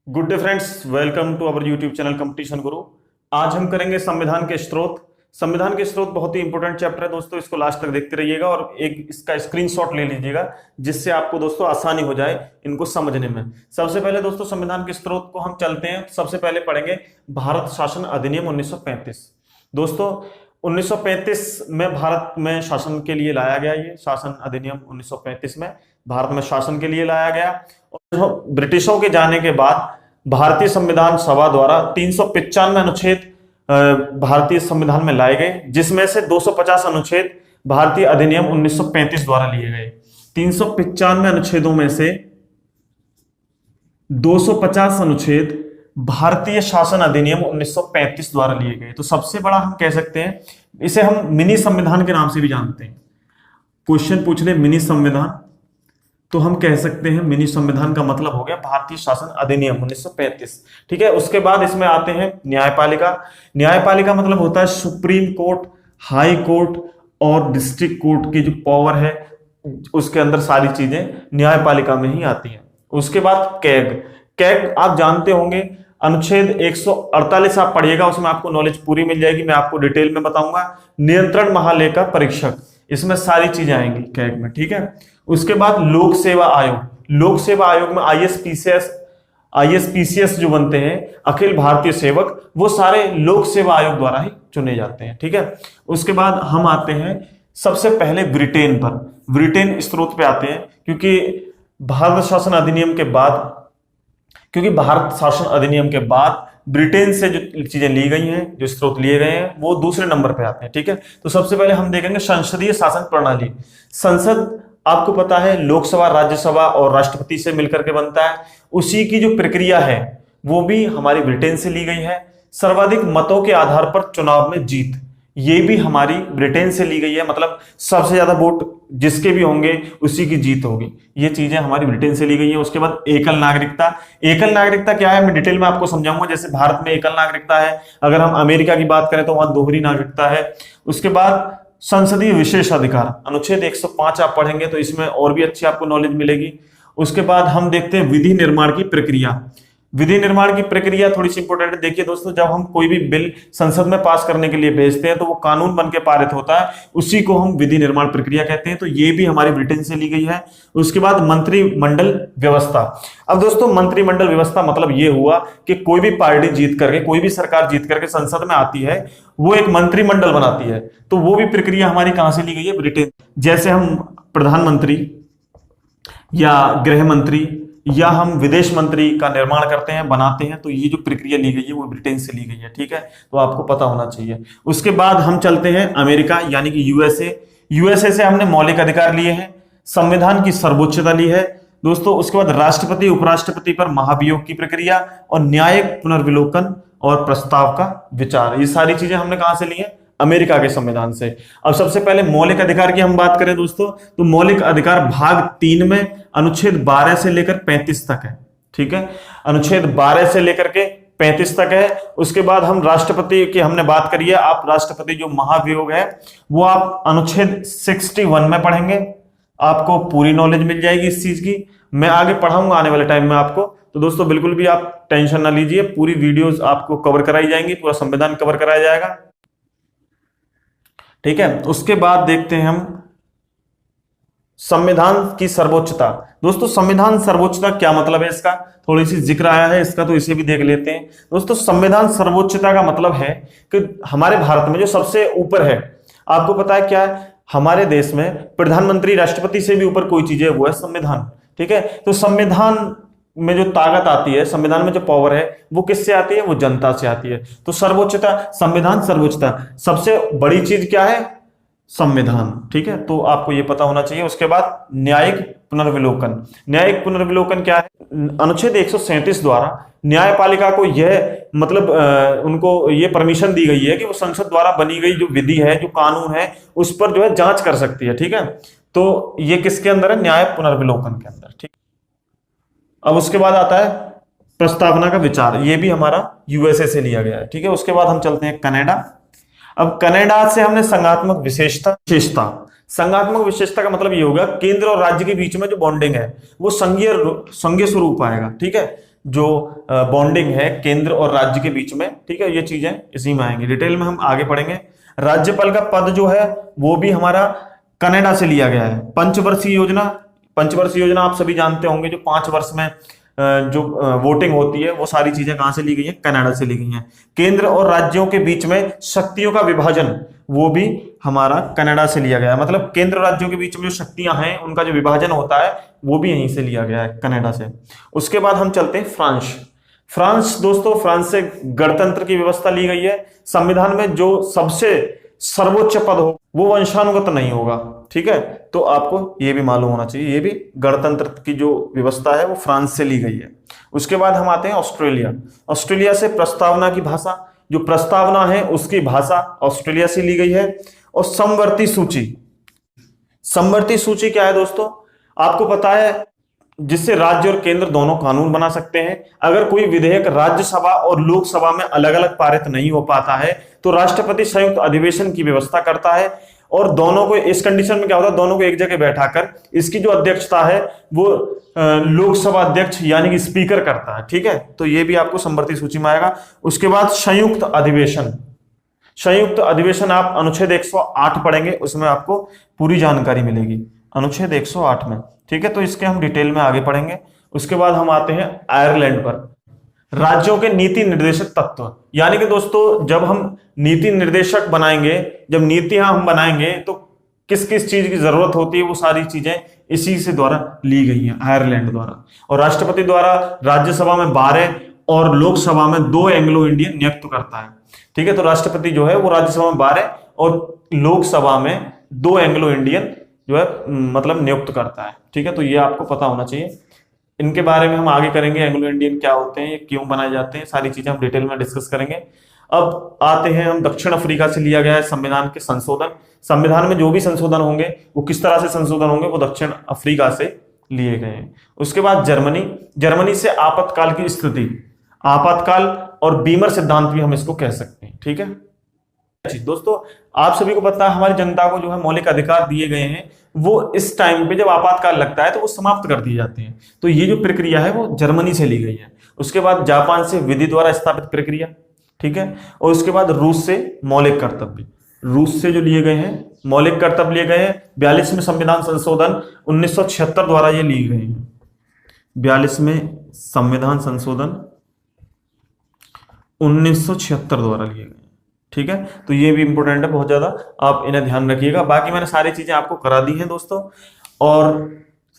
Good day friends, welcome to our YouTube channel competition Guru. आज हम करेंगे संविधान के स्रोत। संविधान के स्रोत बहुत ही इंपॉर्टेंट चैप्टर है दोस्तों, इसको लास्ट तक देखते रहिएगा और एक इसका स्क्रीनशॉट ले लीजिएगा जिससे आपको दोस्तों आसानी हो जाए इनको समझने में। सबसे पहले दोस्तों संविधान के स्रोत को हम चलते हैं। सबसे पहले पढ़ेंगे भारत शासन अधिनियम 1935। दोस्तों 1935 में भारत में शासन के लिए लाया गया, ये शासन अधिनियम 1935 में भारत में शासन के लिए लाया गया। और ब्रिटिशों के जाने के बाद भारतीय संविधान सभा द्वारा 395 अनुच्छेद भारतीय संविधान में लाए गए, जिसमें से 250 अनुच्छेद भारतीय अधिनियम 1935 द्वारा लिए गए। 395 अनुच्छेदों में से 250 अनुच्छेद भारतीय शासन अधिनियम 1935 द्वारा लिए गए। तो सबसे बड़ा हम कह सकते हैं, इसे हम मिनी संविधान के नाम से भी जानते हैं। क्वेश्चन पूछ ले मिनी संविधान, तो हम कह सकते हैं मिनी संविधान का मतलब हो गया भारतीय शासन अधिनियम 1935। ठीक है, उसके बाद इसमें आते हैं न्यायपालिका। न्यायपालिका मतलब होता है सुप्रीम कोर्ट, हाई कोर्ट और डिस्ट्रिक्ट कोर्ट की जो पावर है, उसके अंदर सारी चीजें न्यायपालिका में ही आती हैं। उसके बाद कैग। कैग आप जानते होंगे, अनुच्छेद 148 आप पढ़िएगा, उसमें आपको नॉलेज पूरी मिल जाएगी, मैं आपको डिटेल में बताऊंगा। नियंत्रण महालेखा परीक्षक, इसमें सारी चीजें आएंगी कैग में। ठीक है, उसके बाद लोक सेवा आयोग। लोक सेवा आयोग में आईएसपीसीएस जो बनते हैं, अखिल भारतीय सेवक, वो सारे लोक सेवा आयोग द्वारा ही चुने जाते हैं। ठीक है, उसके बाद हम आते हैं सबसे पहले ब्रिटेन पर। ब्रिटेन स्रोत पे आते हैं, क्योंकि भारत शासन अधिनियम के बाद ब्रिटेन से जो चीजें ली गई हैं, जो स्रोत लिए गए हैं, वो दूसरे नंबर पे आते हैं। ठीक है, तो सबसे पहले हम देखेंगे संसदीय शासन प्रणाली। संसद आपको पता है लोकसभा, राज्यसभा और राष्ट्रपति से मिलकर के बनता है। उसी की जो प्रक्रिया है वो भी हमारी ब्रिटेन से ली गई है। सर्वाधिक मतों के आधार पर चुनाव में जीत, ये भी हमारी ब्रिटेन से ली गई है। मतलब सबसे ज्यादा वोट जिसके भी होंगे उसी की जीत होगी, ये चीजें हमारी ब्रिटेन से ली गई है। उसके बाद एकल नागरिकता। एकल नागरिकता क्या है, मैं डिटेल में आपको समझाऊंगा। जैसे भारत में एकल नागरिकता है, अगर हम अमेरिका की बात करें तो वहां दोहरी नागरिकता है। उसके बाद संसदीय विशेष अधिकार, अनुच्छेद 105 आप पढ़ेंगे तो इसमें और भी अच्छी आपको नॉलेज मिलेगी। उसके बाद हम देखते हैं विधि निर्माण की प्रक्रिया। विधि निर्माण की प्रक्रिया थोड़ी सी इंपॉर्टेंट है। देखिए दोस्तों, जब हम कोई भी बिल संसद में पास करने के लिए भेजते हैं तो वो कानून बन के पारित होता है, उसी को हम विधि निर्माण प्रक्रिया कहते हैं। तो ये भी हमारी ब्रिटेन से ली गई है। उसके बाद मंत्रिमंडल व्यवस्था। अब दोस्तों मंत्रिमंडल व्यवस्था मतलब ये हुआ कि कोई भी पार्टी जीत करके, कोई भी सरकार जीत करके संसद में आती है, वो एक मंत्रिमंडल बनाती है। तो वो भी प्रक्रिया हमारी कहां से ली गई है, ब्रिटेन। जैसे हम प्रधानमंत्री या गृह मंत्री या हम विदेश मंत्री का निर्माण करते हैं, बनाते हैं, तो ये जो प्रक्रिया ली गई है वो ब्रिटेन से ली गई है। ठीक है, तो आपको पता होना चाहिए। उसके बाद हम चलते हैं अमेरिका यानी कि यूएसए। यूएसए से हमने मौलिक अधिकार लिए हैं, संविधान की सर्वोच्चता ली है दोस्तों। उसके बाद राष्ट्रपति उपराष्ट्रपति पर महाभियोग की प्रक्रिया और न्यायिक पुनर्विलोकन और प्रस्ताव का विचार, ये सारी चीजें हमने कहां से ली है, अमेरिका के संविधान से। अब सबसे पहले मौलिक अधिकार की हम बात करें दोस्तों, तो मौलिक अधिकार भाग 3 में अनुच्छेद 12 से लेकर 35 तक है। ठीक है, अनुच्छेद 12 से लेकर के 35 तक है। उसके बाद हम राष्ट्रपति की हमने बात करी है। आप राष्ट्रपति जो महाभियोग है वो आप अनुच्छेद 61 में पढ़ेंगे, आपको पूरी नॉलेज मिल जाएगी इस चीज की। मैं आगे पढ़ाऊंगा आने वाले टाइम में आपको, तो दोस्तों बिल्कुल भी आप टेंशन ना लीजिए, पूरी वीडियोस आपको कवर कराई जाएंगी, पूरा संविधान कवर कराया जाएगा। ठीक है, उसके बाद देखते हैं हम संविधान की सर्वोच्चता। दोस्तों संविधान सर्वोच्चता क्या मतलब है, इसका थोड़ी सी जिक्र आया है इसका, तो इसे भी देख लेते हैं। दोस्तों संविधान सर्वोच्चता का मतलब है कि हमारे भारत में जो सबसे ऊपर है, आपको पता है क्या है, हमारे देश में प्रधानमंत्री राष्ट्रपति से भी ऊपर कोई चीज है वो है संविधान। ठीक है, तो संविधान में जो ताकत आती है, संविधान में जो पावर है, वो किससे आती है, वो जनता से आती है। तो सर्वोच्चता, संविधान सर्वोच्चता, सबसे बड़ी चीज क्या है, संविधान। ठीक है, तो आपको ये पता होना चाहिए। उसके बाद न्यायिक पुनर्विलोकन। न्यायिक पुनर्विलोकन क्या है, अनुच्छेद 137 द्वारा न्यायपालिका को यह मतलब उनको ये परमिशन दी गई है कि वो संसद द्वारा बनी गई जो विधि है, जो कानून है, उस पर जो है जांच कर सकती है। ठीक है, तो ये किसके अंदर है, न्याय पुनर्विलोकन के अंदर। ठीक, अब उसके बाद आता है प्रस्तावना का विचार, ये भी हमारा यूएसए से लिया गया है। ठीक है, उसके बाद हम चलते हैं कनाडा। अब कनाडा से हमने संघात्मक विशेषता। संघात्मक विशेषता का मतलब ये होगा केंद्र और राज्य के बीच में जो बॉन्डिंग है वो संघीय स्वरूप आएगा। ठीक है, जो बॉन्डिंग है केंद्र और राज्य के बीच में, ठीक है, ये चीजें इसी में आएंगी। डिटेल में हम आगे पढ़ेंगे। राज्यपाल का पद जो है वो भी हमारा कनाडा से लिया गया है। पंचवर्षीय योजना, पंचवर्षीय योजना आप सभी जानते होंगे, जो 5 वर्ष में जो वोटिंग होती है वो सारी चीजें कहां से ली गई है, कनाडा से ली गई हैं। केंद्र और राज्यों के बीच में शक्तियों का विभाजन वो भी हमारा कनाडा से लिया गया है। मतलब केंद्र राज्यों के बीच में जो शक्तियां हैं उनका जो विभाजन होता है वो भी यहीं से लिया गया है, कनाडा से। उसके बाद हम चलते हैं फ्रांस। फ्रांस दोस्तों, फ्रांस से गणतंत्र की व्यवस्था ली गई है। संविधान में जो सबसे सर्वोच्च पद हो वो वंशानुगत नहीं होगा, ठीक है, तो आपको ये भी मालूम होना चाहिए। ये भी गणतंत्र की जो व्यवस्था है वो फ्रांस से ली गई है। उसके बाद हम आते हैं ऑस्ट्रेलिया। ऑस्ट्रेलिया से प्रस्तावना की भाषा, जो प्रस्तावना है उसकी भाषा ऑस्ट्रेलिया से ली गई है। और समवर्ती सूची, समवर्ती सूची क्या है दोस्तों, आपको पता है, जिससे राज्य और केंद्र दोनों कानून बना सकते हैं। अगर कोई विधेयक राज्यसभा और लोकसभा में अलग अलग पारित नहीं हो पाता है तो राष्ट्रपति संयुक्त अधिवेशन की व्यवस्था करता है, और दोनों को, इस कंडीशन में क्या होता है, दोनों को एक जगह बैठाकर इसकी जो अध्यक्षता है वो लोकसभा अध्यक्ष यानी कि स्पीकर करता है, ठीक है, तो ये भी आपको समवर्ती सूची में आएगा। उसके बाद संयुक्त अधिवेशन, संयुक्त अधिवेशन आप अनुच्छेद 108 पढ़ेंगे, उसमें आपको पूरी जानकारी मिलेगी अनुच्छेद 108 में, ठीक है, तो इसके हम डिटेल में आगे पढ़ेंगे। उसके बाद हम आते हैं आयरलैंड पर। राज्यों के नीति निर्देशक तत्व, यानी कि दोस्तों जब हम नीति निर्देशक बनाएंगे, जब नीतियां हम बनाएंगे तो किस किस चीज की जरूरत होती है वो सारी चीजें इसी से द्वारा ली गई हैं, आयरलैंड द्वारा। और राष्ट्रपति द्वारा राज्यसभा में 12 और लोकसभा में 2 एंग्लो इंडियन नियुक्त करता है, ठीक है, तो राष्ट्रपति जो है वो राज्यसभा में 12 और लोकसभा में 2 एंग्लो इंडियन जो है मतलब नियुक्त करता है, ठीक है, तो ये आपको पता होना चाहिए। इनके बारे में हम आगे करेंगे, एंग्लो इंडियन क्या होते हैं, ये क्यों बनाए जाते हैं, सारी चीजें हम डिटेल में डिस्कस करेंगे। अब आते हैं हम दक्षिण अफ्रीका से लिया गया है संविधान के संशोधन। संविधान में जो भी संशोधन होंगे वो किस तरह से संशोधन होंगे, वो दक्षिण अफ्रीका से लिए गए हैं। उसके बाद जर्मनी, जर्मनी से आपातकाल की स्थिति, आपातकाल और बीमर सिद्धांत भी हम इसको कह सकते हैं, ठीक है। दोस्तों आप सभी को पता है हमारी जनता को जो है मौलिक अधिकार दिए गए हैं, वो इस टाइम पे जब आपातकाल लगता है तो वो समाप्त कर दिए जाते हैं, तो ये जो प्रक्रिया है वो जर्मनी से ली गई है। उसके बाद जापान से विधि द्वारा स्थापित प्रक्रिया, ठीक है, और उसके बाद रूस से मौलिक कर्तव्य, रूस से जो लिए गए हैं मौलिक कर्तव्य लिए गए हैं। 42वें संविधान संशोधन 1976 द्वारा ये लिए गए हैं, 42वें संविधान संशोधन 1976 द्वारा लिए गए, ठीक है, तो ये भी इंपॉर्टेंट है बहुत ज्यादा, आप इन्हें ध्यान रखिएगा। बाकी मैंने सारी चीजें आपको करा दी हैं दोस्तों, और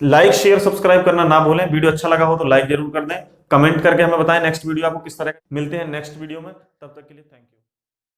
लाइक शेयर सब्सक्राइब करना ना भूलें। वीडियो अच्छा लगा हो तो लाइक जरूर कर दें, कमेंट करके हमें बताएं नेक्स्ट वीडियो आपको किस तरह का। मिलते हैं नेक्स्ट वीडियो में, तब तक के लिए थैंक यू।